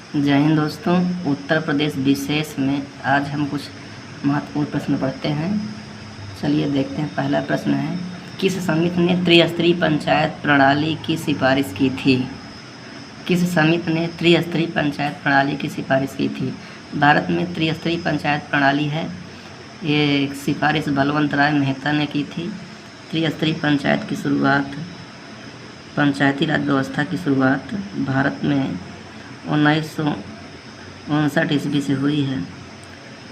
जय हिंद दोस्तों। उत्तर प्रदेश विशेष में आज हम कुछ महत्वपूर्ण प्रश्न पढ़ते हैं। चलिए देखते हैं। पहला प्रश्न है, किस समिति ने त्रिस्तरीय पंचायत प्रणाली की सिफारिश की थी? किस समिति ने त्रिस्तरीय पंचायत प्रणाली की सिफारिश की थी? भारत में त्रिस्तरीय पंचायत प्रणाली है, ये सिफारिश बलवंत राय मेहता ने की थी। त्रिस्तरीय पंचायत की शुरुआत, पंचायती राज व्यवस्था की शुरुआत भारत में 1959 ईस्वी से हुई है,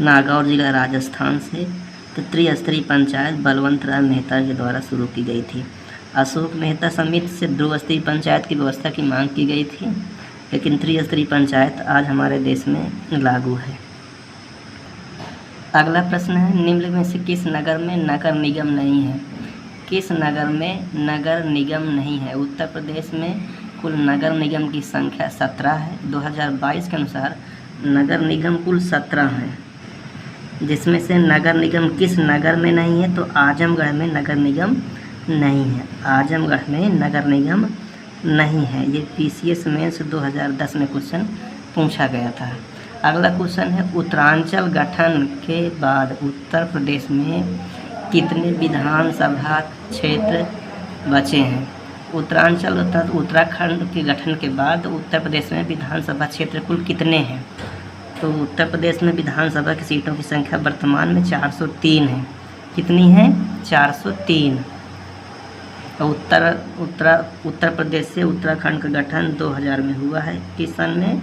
नागौर जिला राजस्थान से। तो त्रिस्तरीय पंचायत बलवंत राय मेहता के द्वारा शुरू की गई थी। अशोक मेहता समिति से ध्रुवस्तरीय पंचायत की व्यवस्था की मांग की गई थी, लेकिन त्रिस्तरीय पंचायत आज हमारे देश में लागू है। अगला प्रश्न है, निम्न में से किस नगर में नगर निगम नहीं है? किस नगर में नगर निगम नहीं है? उत्तर प्रदेश में कुल नगर निगम की संख्या 17 है। 2022 के अनुसार नगर निगम कुल 17 हैं, जिसमें से नगर निगम किस नगर में नहीं है? तो आजमगढ़ में नगर निगम नहीं है। आजमगढ़ में नगर निगम नहीं है। ये PCS मेंस 2010 में क्वेश्चन पूछा गया था। अगला क्वेश्चन है, उत्तरांचल गठन के बाद उत्तर प्रदेश में कितने विधानसभा क्षेत्र बचे हैं? उत्तरांचल अर्थात उत्तराखंड के गठन के बाद उत्तर प्रदेश में विधानसभा क्षेत्र कुल कितने हैं? तो उत्तर प्रदेश में विधानसभा की सीटों की संख्या वर्तमान में 403 है। कितनी है? 403। उत्तर प्रदेश से उत्तराखंड का गठन 2000 में हुआ है। किस सन में?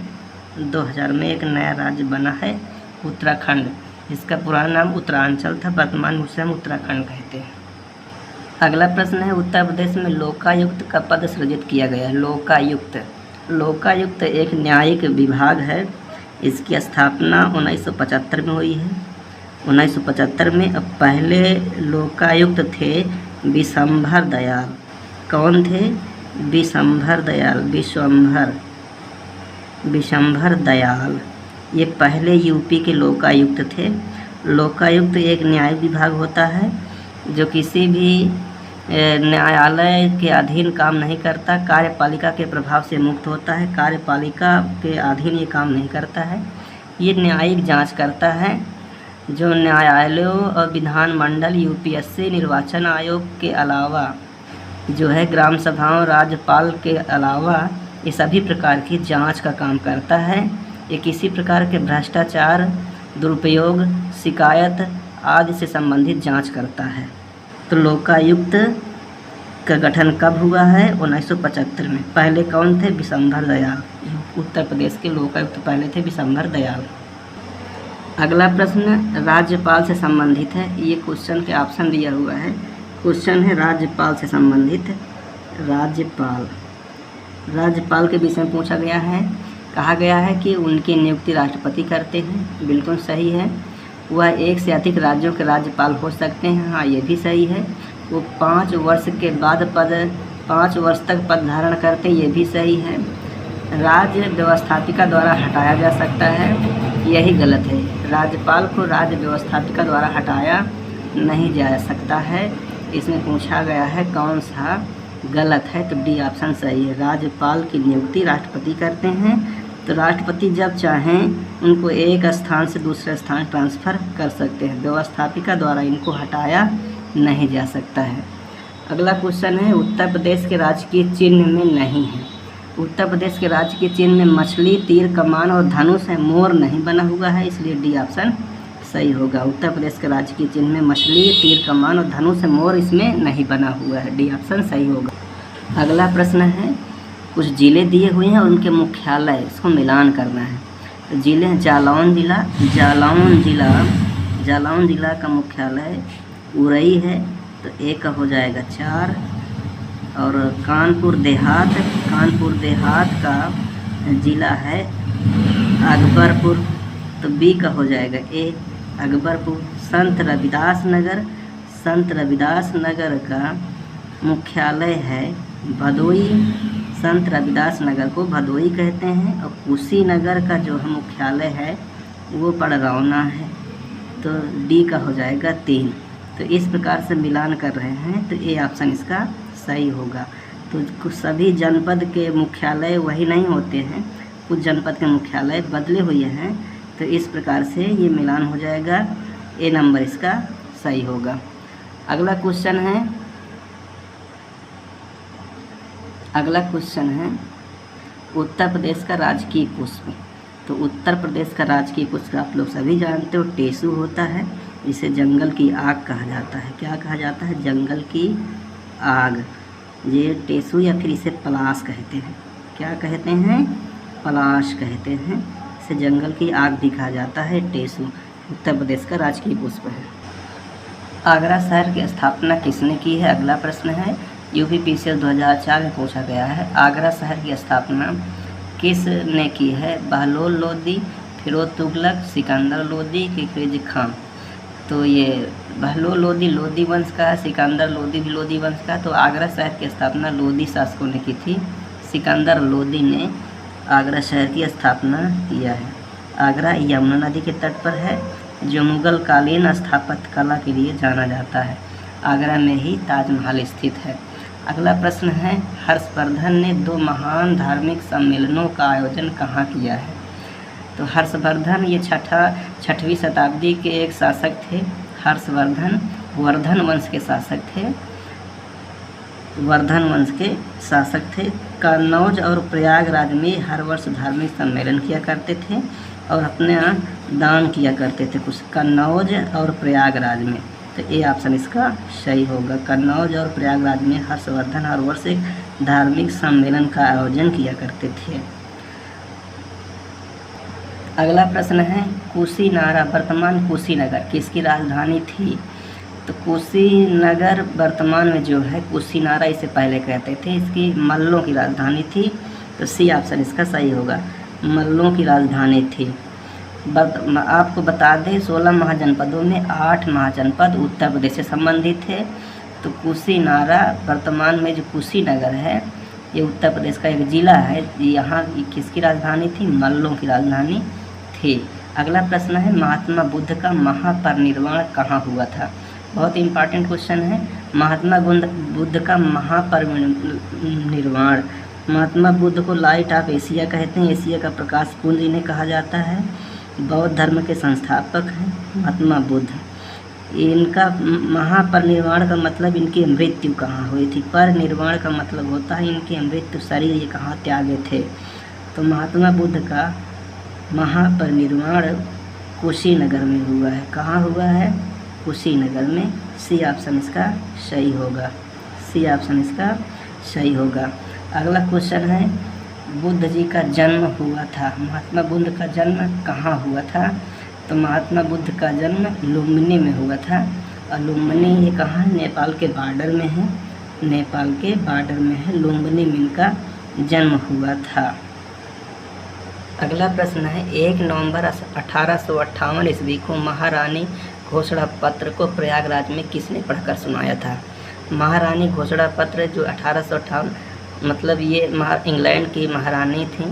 2000 में एक नया राज्य बना है उत्तराखंड। इसका पुराना नाम उत्तरांचल था, वर्तमान में उसे हम उत्तराखंड कहते हैं। अगला प्रश्न है, उत्तर प्रदेश में लोकायुक्त का पद सृजित किया गया है। लोकायुक्त एक न्यायिक विभाग है। इसकी स्थापना 1975 में हुई है। 1975 में। अब पहले लोकायुक्त थे विशंभर दयाल। कौन थे? विशंभर दयाल। ये पहले यूपी के लोकायुक्त थे। लोकायुक्त एक न्यायिक विभाग होता है जो किसी भी न्यायालय के अधीन काम नहीं करता, कार्यपालिका के प्रभाव से मुक्त होता है। कार्यपालिका के अधीन ये काम नहीं करता है। ये न्यायिक जांच करता है, जो न्यायालयों और विधानमंडल, UPSC, निर्वाचन आयोग के अलावा जो है ग्राम सभाओं, राज्यपाल के अलावा ये सभी प्रकार की जांच का काम करता है। ये किसी प्रकार के भ्रष्टाचार, दुरुपयोग, शिकायत आदि से संबंधित जांच करता है। तो लोकायुक्त का गठन कब हुआ है? 1975 में। पहले कौन थे? विशंभर दयाल। उत्तर प्रदेश के लोकायुक्त पहले थे विशंभर दयाल। अगला प्रश्न राज्यपाल से संबंधित है। ये क्वेश्चन के ऑप्शन दिया हुआ है। क्वेश्चन है राज्यपाल से संबंधित। राज्यपाल के विषय में पूछा गया है। कहा गया है कि उनकी नियुक्ति राष्ट्रपति करते हैं। बिल्कुल सही है। वह एक से अधिक राज्यों के राज्यपाल हो सकते हैं। हाँ, ये भी सही है। वो 5 वर्ष के बाद 5 वर्ष तक पद धारण करते, ये भी सही है। राज्य व्यवस्थापिका द्वारा हटाया जा सकता है, यही गलत है। राज्यपाल को राज्य व्यवस्थापिका द्वारा हटाया नहीं जा सकता है। इसमें पूछा गया है कौन सा गलत है, तो D ऑप्शन सही है। राज्यपाल की नियुक्ति राष्ट्रपति करते हैं। तो राष्ट्रपति जब चाहें उनको एक स्थान से दूसरे स्थान ट्रांसफ़र कर सकते हैं। व्यवस्थापिका द्वारा इनको हटाया नहीं जा सकता है। अगला क्वेश्चन है, उत्तर प्रदेश के राजकीय चिन्ह में नहीं है। उत्तर प्रदेश के राजकीय चिन्ह में मछली, तीर कमान और धनुष है। मोर नहीं बना हुआ है, इसलिए D ऑप्शन सही होगा। उत्तर प्रदेश के राजकीय चिन्ह में मछली, तीर कमान और धनुष है। मोर इसमें नहीं बना हुआ है, D ऑप्शन सही होगा। अगला प्रश्न है, कुछ जिले दिए हुए हैं और उनके मुख्यालय, इसको मिलान करना है। तो जिले हैं जालौन जिला का मुख्यालय उरई है, तो A का हो जाएगा 4। और कानपुर देहात का जिला है अकबरपुर, तो B का हो जाएगा A, अकबरपुर। संत रविदास नगर का मुख्यालय है भदोई। संत रविदास नगर को भदोई कहते हैं। और कुशीनगर का जो मुख्यालय है वो पड़रौना है, तो D का हो जाएगा 3। तो इस प्रकार से मिलान कर रहे हैं, तो A ऑप्शन इसका सही होगा। तो सभी जनपद के मुख्यालय वही नहीं होते हैं, कुछ जनपद के मुख्यालय बदले हुए हैं। तो इस प्रकार से ये मिलान हो जाएगा, ए नंबर इसका सही होगा। अगला क्वेश्चन है उत्तर प्रदेश का राजकीय पुष्प। तो उत्तर प्रदेश का राजकीय पुष्प आप लोग सभी जानते हो, टेसू होता है। इसे जंगल की आग कहा जाता है। क्या कहा जाता है? जंगल की आग। ये टेसू या फिर इसे पलाश कहते हैं। क्या कहते हैं? पलाश कहते हैं। इसे जंगल की आग भी कहा जाता है। टेसू उत्तर प्रदेश का राजकीय पुष्प है। आगरा शहर की स्थापना किसने की है? अगला प्रश्न है, यूपीपीसीएस 2004 में पूछा गया है। आगरा शहर की स्थापना किसने की है? बहलोल लोदी, फिरोज तुगलक, सिकंदर लोदी कि खिलजी खान। तो ये बहलोल लोदी लोदी वंश का है, सिकंदर लोदी भी लोदी वंश का। तो आगरा शहर की स्थापना लोदी शासकों ने की थी। सिकंदर लोदी ने आगरा शहर की स्थापना किया है। आगरा यमुना नदी के तट पर है, जो मुगल कालीन स्थापत्य कला के लिए जाना जाता है। आगरा में ही ताजमहल स्थित है। अगला प्रश्न है, हर्षवर्धन ने 2 महान धार्मिक सम्मेलनों का आयोजन कहाँ किया है? तो हर्षवर्धन ये 6वीं शताब्दी के एक शासक थे। हर्षवर्धन वर्धन वंश के शासक थे। कन्नौज और प्रयागराज में हर वर्ष धार्मिक सम्मेलन किया करते थे और अपने दान किया करते थे कुछ कन्नौज और प्रयागराज में। तो ए ऑप्शन इसका सही होगा। कन्नौज और प्रयागराज में हर्षवर्धन हर वर्ष एक धार्मिक सम्मेलन का आयोजन किया करते थे। अगला प्रश्न है, कुशीनारा वर्तमान कुशीनगर किसकी राजधानी थी? तो कुशीनगर वर्तमान में जो है कुशीनारा इसे पहले कहते थे, इसकी मल्लों की राजधानी थी। तो सी ऑप्शन इसका सही होगा, मल्लों की राजधानी थी। आपको बता दें 16 महाजनपदों में 8 महाजनपद उत्तर प्रदेश से संबंधित थे। तो कुशीनारा वर्तमान में जो कुशीनगर है ये उत्तर प्रदेश का एक ज़िला है। यहाँ किसकी राजधानी थी? मल्लों की राजधानी थी। अगला प्रश्न है, महात्मा बुद्ध का महापरिनिर्वाण कहाँ हुआ था? बहुत इंपॉर्टेंट क्वेश्चन है। महात्मा बुद्ध का महापरिनिर्वाण, महात्मा बुद्ध को लाइट ऑफ एशिया कहते हैं। एशिया का प्रकाश पुंज इन्हें कहा जाता है। बौद्ध धर्म के संस्थापक हैं महात्मा बुद्ध। इनका महापरिनिर्वाण का मतलब इनकी मृत्यु कहाँ हुई थी। परिनिर्वाण का मतलब होता है इनकी मृत्यु, शरीर ये कहाँ त्यागे थे। तो महात्मा बुद्ध का महापरिनिर्वाण कुशीनगर में हुआ है। कहाँ हुआ है? कुशीनगर में। सी ऑप्शन इसका सही होगा। सी ऑप्शन इसका सही होगा। अगला क्वेश्चन है, बुद्ध जी का जन्म हुआ था, महात्मा बुद्ध का जन्म कहाँ हुआ था? तो महात्मा बुद्ध का जन्म लुम्बिनी में हुआ था। और लुम्बिनी ये कहाँ? नेपाल के बॉर्डर में है। नेपाल के बॉर्डर में है लुम्बिनी में इनका जन्म हुआ था। अगला प्रश्न है, 1 नवंबर 1858 ईस्वी को महारानी घोषणा पत्र को प्रयागराज में किसने पढ़कर सुनाया था? महारानी घोषणा पत्र जो 1858 मतलब ये इंग्लैंड की महारानी थी।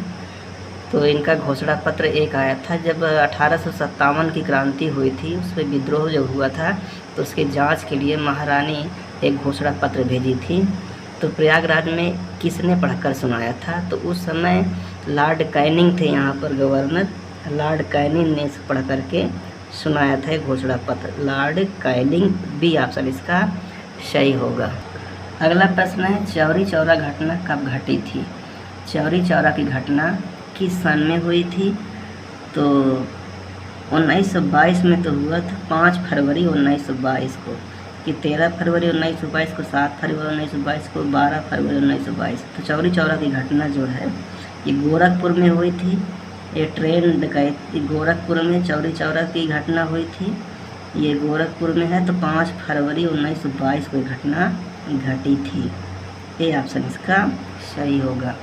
तो इनका घोषणा पत्र एक आया था जब 1857 की क्रांति हुई थी, उस पर विद्रोह जब हुआ था तो उसके जांच के लिए महारानी एक घोषणा पत्र भेजी थी। तो प्रयागराज में किसने पढ़कर सुनाया था? तो उस समय लॉर्ड कैनिंग थे यहाँ पर गवर्नर। लॉर्ड कैनिंग ने इसे पढ़ करके सुनाया था घोषणा पत्र। लॉर्ड कैनिंग, बी ऑप्शन इसका सही होगा। अगला प्रश्न है, चौरी चौरा घटना कब घटी थी? चौरी चौरा की घटना किस सन में हुई थी? तो 1922 में तो हुआ था, 5 फरवरी 1922 को, कि 13 फरवरी 1922 को, 7 फरवरी 1922 को, 12 फरवरी 1922। तो चौरी चौरा की घटना जो है ये गोरखपुर में हुई थी। ये ट्रेन डकैती गोरखपुर में चौरी चौरा की घटना हुई थी। ये गोरखपुर में है। तो 5 फरवरी 1922 को घटना घटी थी। ये ऑप्शन इसका सही होगा।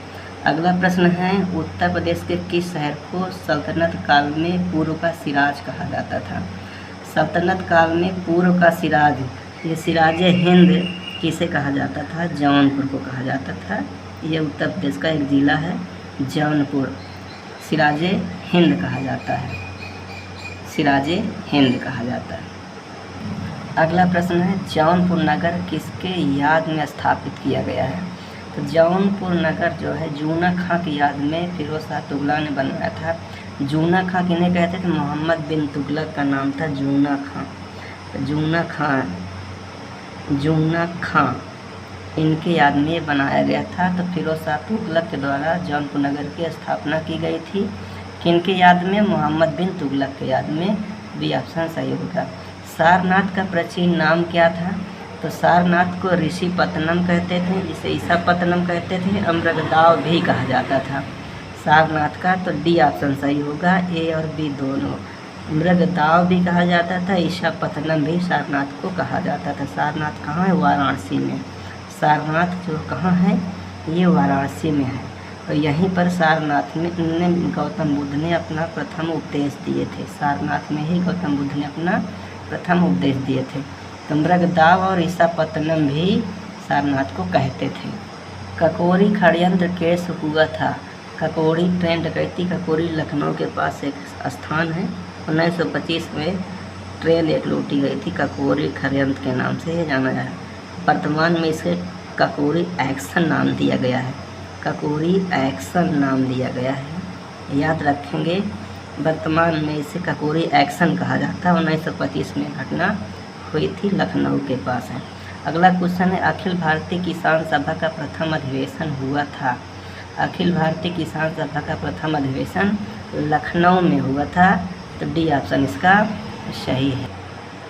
अगला प्रश्न है, उत्तर प्रदेश के किस शहर को सल्तनत काल में पूर्व का सिराज कहा जाता था? सल्तनत काल में पूर्व का सिराज, ये सिराज हिंद किसे कहा जाता था? जौनपुर को कहा जाता था। ये उत्तर प्रदेश का एक ज़िला है जौनपुर। सिराज हिंद कहा जाता है। सिराज हिंद कहा जाता है। अगला प्रश्न है, जौनपुर नगर किसके याद में स्थापित किया गया है? तो जौनपुर नगर जो है जूना खां की याद में फिरोज शाह तुगलक ने बनवाया था। जूना खां किन्हें कहते थे? मोहम्मद बिन तुगलक का नाम था जूना खां। जूना खां इनके याद में ये बनाया गया था। तो फिरोज शाह तुगलक के द्वारा जौनपुर नगर की स्थापना की गई थी। किनके याद में? मोहम्मद बिन तुगलक के याद में। बी ऑप्शन सही होगा। सारनाथ का प्राचीन नाम क्या था? तो सारनाथ को ऋषि पत्तनम कहते थे, जिसे ईसा पत्तनम कहते थे। अमृगदाव भी कहा जाता था सारनाथ का। तो डी ऑप्शन सही होगा, ए और बी दोनों। मृगदाव भी कहा जाता था, ईसा पत्तनम भी सारनाथ को कहा जाता था। सारनाथ कहाँ है? वाराणसी में। सारनाथ जो कहाँ है? ये वाराणसी में है। और यहीं पर सारनाथ में गौतम बुद्ध ने अपना प्रथम उपदेश दिए थे। सारनाथ में ही गौतम बुद्ध ने अपना प्रथम उपदेश दिए थे। तो मृगदाव और ईसा पत्तनम भी सारनाथ को कहते थे। ककोरी षड्यंत्र केस हुआ था? ककोरी ट्रेन डकैती ककोरी लखनऊ के पास एक स्थान है। 1925 में ट्रेन एक लूटी गई थी, ककोरी षड्यंत्र के नाम से जाना जाए। वर्तमान में इसे ककोरी एक्शन नाम दिया गया है। ककोरी एक्शन नाम दिया गया है, याद रखेंगे। वर्तमान में इसे ककोरी एक्शन कहा जाता है। 1925 में घटना हुई थी, लखनऊ के पास है। अगला क्वेश्चन है, अखिल भारतीय किसान सभा का प्रथम अधिवेशन हुआ था? अखिल भारतीय किसान सभा का प्रथम अधिवेशन लखनऊ में हुआ था। तो डी ऑप्शन इसका सही है।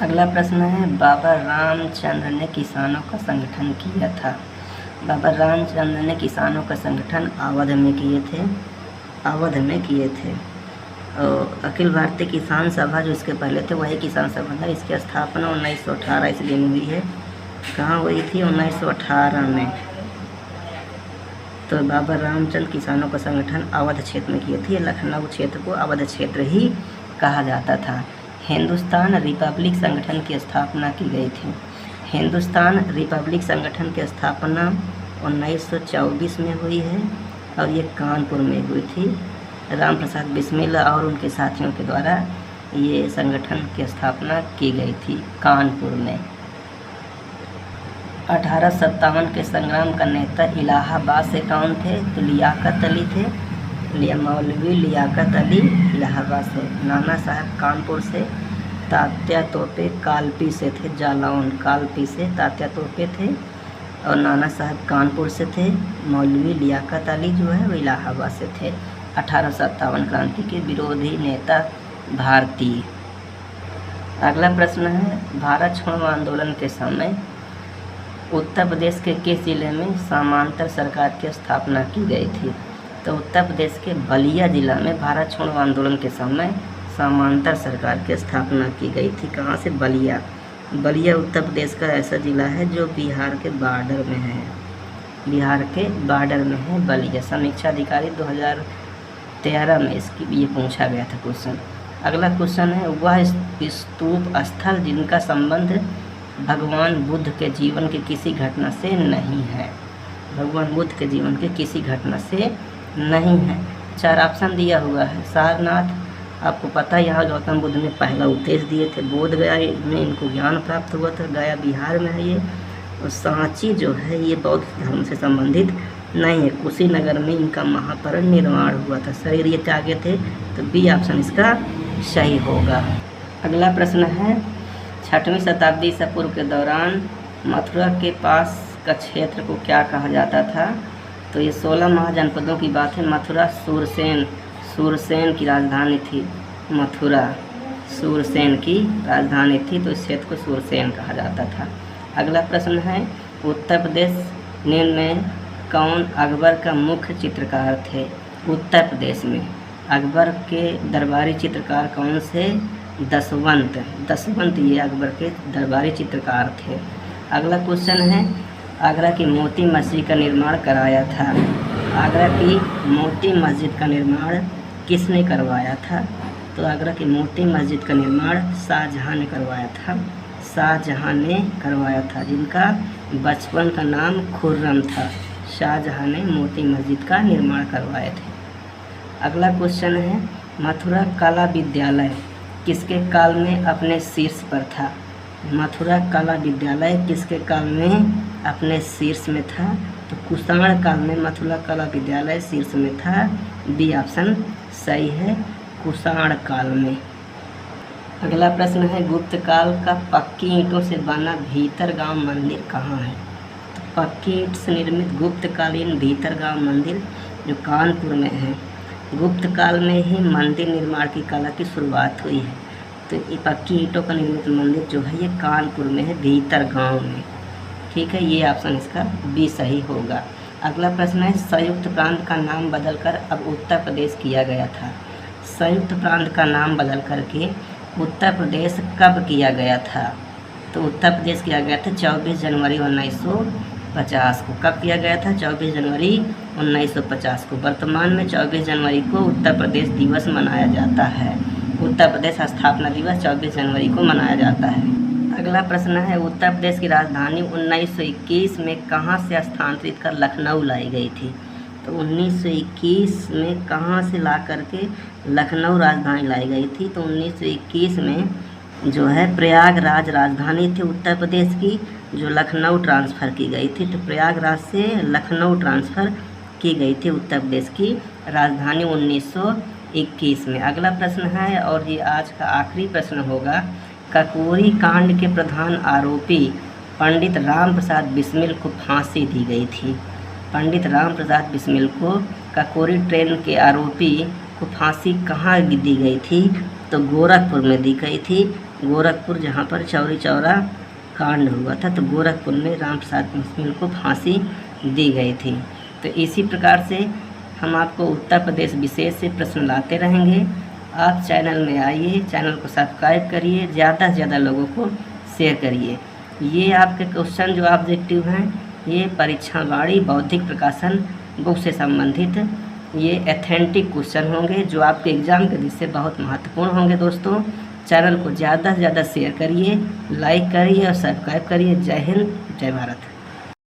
अगला प्रश्न है, बाबा रामचंद्र ने किसानों का संगठन किया था? बाबा रामचंद्र ने किसानों का संगठन अवध में किए थे। और अखिल भारतीय किसान सभा जो इसके पहले थे वही किसान सभा था। इसकी स्थापना 1918 ईस्वी में हुई है। कहाँ हुई थी? 1918 में। तो बाबा रामचंद्र किसानों का संगठन अवध क्षेत्र में किए थे। लखनऊ क्षेत्र को अवध क्षेत्र ही कहा जाता था। हिंदुस्तान रिपब्लिक संगठन की स्थापना की गई थी। हिंदुस्तान रिपब्लिक संगठन की स्थापना 1924 में हुई है और ये कानपुर में हुई थी। राम प्रसाद बिस्मिल और उनके साथियों के द्वारा ये संगठन की स्थापना की गई थी कानपुर में। 1857 के संग्राम का नेता इलाहाबाद से कौन थे? तो लियाकत अली थे। मौलवी लियाकत अली इलाहाबाद से। नाना साहब कानपुर से। तात्या तोपे कालपी से थे। जालौन कालपी से तात्या तोपे थे और नाना साहब कानपुर से थे। मौलवी लियाकत अली जो है वो इलाहाबाद से थे। 1857 क्रांति के विरोधी नेता भारतीय। अगला प्रश्न है, भारत छोड़ो आंदोलन के समय उत्तर प्रदेश के किस जिले में समांतर सरकार की स्थापना की गई थी? तो उत्तर प्रदेश के बलिया जिला में भारत छोड़ो आंदोलन के समय समांतर सरकार की स्थापना की गई थी। कहाँ से? बलिया। बलिया उत्तर प्रदेश का ऐसा ज़िला है जो बिहार के बॉर्डर में है। बिहार के बॉर्डर में है बलिया। समीक्षा अधिकारी 2013 में इसकी ये पूछा गया था क्वेश्चन। अगला क्वेश्चन है, वह स्तूप स्थल जिनका संबंध भगवान बुद्ध के जीवन की किसी घटना से नहीं है? भगवान बुद्ध के जीवन की किसी घटना से नहीं है। 4 ऑप्शन दिया हुआ है। सारनाथ, आपको पता है यहाँ गौतम बुद्ध ने पहला उपदेश दिए थे। बोध गया में इनको ज्ञान प्राप्त हुआ था। गया बिहार में है ये। और सांची जो है ये बौद्ध धर्म से संबंधित नहीं है। कुशीनगर में इनका महापरिनिर्वाण हुआ था। शरीर ये त्यागे थे। तो बी ऑप्शन इसका सही होगा। अगला प्रश्न है, 6वीं शताब्दी ईसा पूर्व के दौरान मथुरा के पास का क्षेत्र को क्या कहा जाता था? तो ये 16 महाजनपदों की बात है। मथुरा सूरसेन की राजधानी थी। मथुरा सूरसेन की राजधानी थी, तो इस क्षेत्र को सूरसेन कहा जाता था। अगला प्रश्न है, उत्तर प्रदेश में कौन अकबर का मुख्य चित्रकार थे? उत्तर प्रदेश में अकबर के दरबारी चित्रकार कौन से? दसवंत ये अकबर के दरबारी चित्रकार थे। अगला क्वेश्चन है, आगरा की मोती मस्जिद का निर्माण कराया था? आगरा की मोती मस्जिद का निर्माण किसने करवाया था? तो आगरा की मोती मस्जिद का निर्माण शाहजहाँ ने करवाया था। शाहजहाँ ने करवाया था, जिनका बचपन का नाम खुर्रम था। शाहजहाँ ने मोती मस्जिद का निर्माण करवाए थे। अगला क्वेश्चन है, मथुरा कला विद्यालय किसके काल में अपने शीर्ष पर था? मथुरा कला विद्यालय किसके काल में अपने शीर्ष में था? तो कुषाण काल में मथुरा कला विद्यालय शीर्ष में था। बी ऑप्शन सही है, कुषाण काल में। अगला प्रश्न है, गुप्त काल का पक्की ईंटों से बना भीतरगांव मंदिर कहाँ है? तो पक्की ईंट से निर्मित गुप्तकालीन भीतरगांव मंदिर जो कानपुर में है। गुप्त काल में ही मंदिर निर्माण की कला की शुरुआत हुई है। तो ये पक्की ईंटों का निर्मित मंदिर जो है ये कानपुर में है, भीतरगांव में। ठीक है, ये ऑप्शन इसका बी सही होगा। अगला प्रश्न है, संयुक्त प्रांत का नाम बदलकर अब उत्तर प्रदेश किया गया था। संयुक्त प्रांत का नाम बदल करके उत्तर प्रदेश कब किया गया था? तो उत्तर प्रदेश किया गया था 24 जनवरी 1950 को। कब किया गया था? 24 जनवरी 1950 को। वर्तमान में 24 जनवरी को उत्तर प्रदेश दिवस मनाया जाता है। उत्तर प्रदेश स्थापना दिवस 24 जनवरी को मनाया जाता है। अगला प्रश्न है, उत्तर प्रदेश की राजधानी 1921 में कहाँ से स्थानांतरित कर लखनऊ लाई गई थी? तो 1921 में कहाँ से ला करके लखनऊ राजधानी लाई गई थी? तो 1921 में जो है प्रयागराज राजधानी थी उत्तर प्रदेश की, जो लखनऊ ट्रांसफ़र की गई थी। तो प्रयागराज से लखनऊ ट्रांसफ़र की गई थी उत्तर प्रदेश की राजधानी 1921 में। अगला प्रश्न है, और ये आज का आखिरी प्रश्न होगा, ककोरी कांड के प्रधान आरोपी पंडित राम प्रसाद बिस्मिल को फांसी दी गई थी। पंडित राम प्रसाद बिस्मिल को ककोरी ट्रेन के आरोपी को फांसी कहाँ दी गई थी? तो गोरखपुर में दी गई थी। गोरखपुर, जहाँ पर चौरी चौरा कांड हुआ था, तो गोरखपुर में राम प्रसाद बिस्मिल को फांसी दी गई थी। तो इसी प्रकार से हम आपको उत्तर प्रदेश विशेष से प्रश्न लाते रहेंगे। आप चैनल में आइए, चैनल को सब्सक्राइब करिए, ज़्यादा से ज़्यादा लोगों को शेयर करिए। ये आपके क्वेश्चन जो ऑब्जेक्टिव हैं ये परीक्षावाणी बौद्धिक प्रकाशन बुक से संबंधित ये एथेंटिक क्वेश्चन होंगे जो आपके एग्ज़ाम के दृष्टि से बहुत महत्वपूर्ण होंगे। दोस्तों, चैनल को ज़्यादा से ज़्यादा शेयर करिए, लाइक करिए और सब्सक्राइब करिए। जय हिंद, जय भारत।